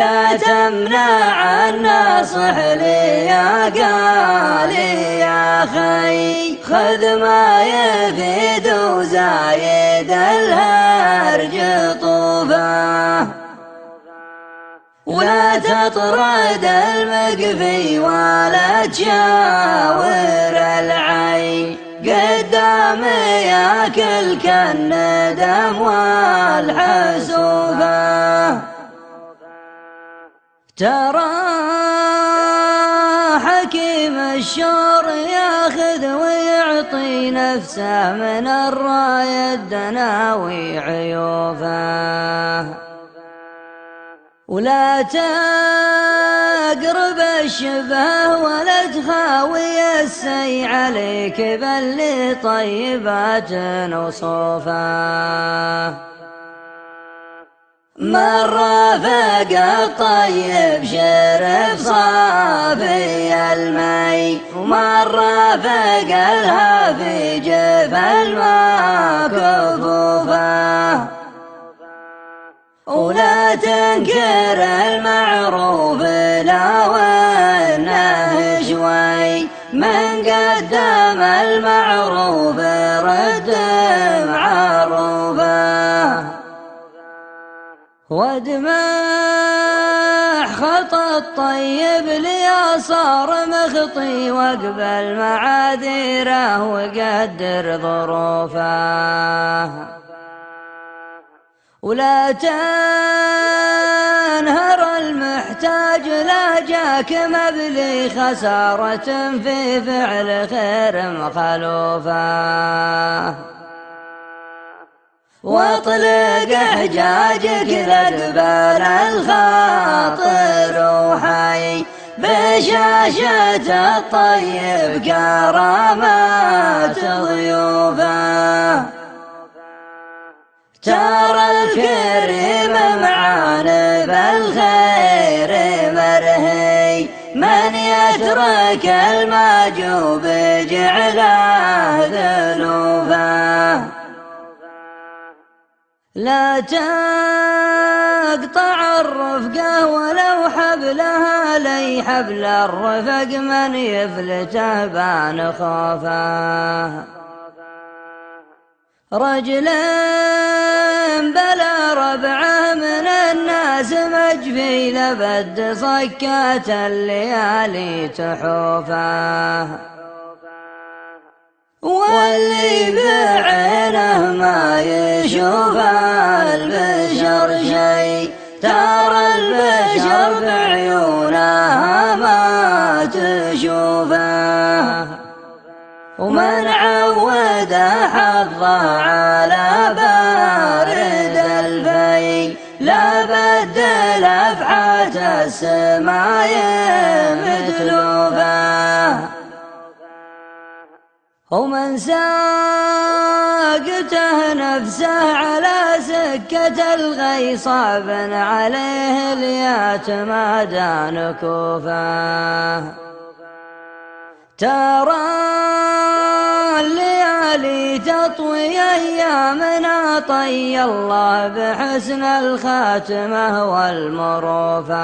لا تمنع الناصح لي يا قالي يا خي، خذ ما يفيد وزايد الهرج طوفه، ولا تطرد المقفي ولا تشاور العين، قدام ياكل كالندم والحسوفه. ترى حكيم الشور ياخذ ويعطي نفسه من الراية الدناوي عيوفه، ولا تقرب الشبه ولا تخاوي السي عليك، بل لطيبات وصوفه. من رافق الطيب شرف صافي المي، ومن رافق الهافي جف الماء كفوفه، ولا تنكر المعروف لا وانه شوي، من قدم المعروف رد معروفه. وادمع خطى الطيب ليصار مخطي، واقبل معاذيره وقدر ظروفه، ولا تنهر المحتاج لا جاك مبلي خسارة في فعل خير مخلوفه، واطلق حجاجك لقبال الخاطر وحي، بشاشة الطيب كرامات ضيوفه. ترى الكريم معانب الخير مرهي، من يترك الماجوب جعله ذنوبه. لا تقطع الرفقة ولو حبلها لي حبل الرفق، من يفلته بان خوفه. رجل بلا ربعه من الناس مجفي، لبد صكات الليالي تحوفه، واللي بعينه ما يشوف البشر شي، ترى البشر بعيونها ما تشوفه، ومن عود حظه على بارد الفي، لا بدل أفحات السماء متلوفه. ومن ساقته نفسه على سكة الغي، صعب عليه اليتمى دان كوفه. ترى الليالي تطوي أيامنا، طي الله بحسن الخاتمة والمروفه.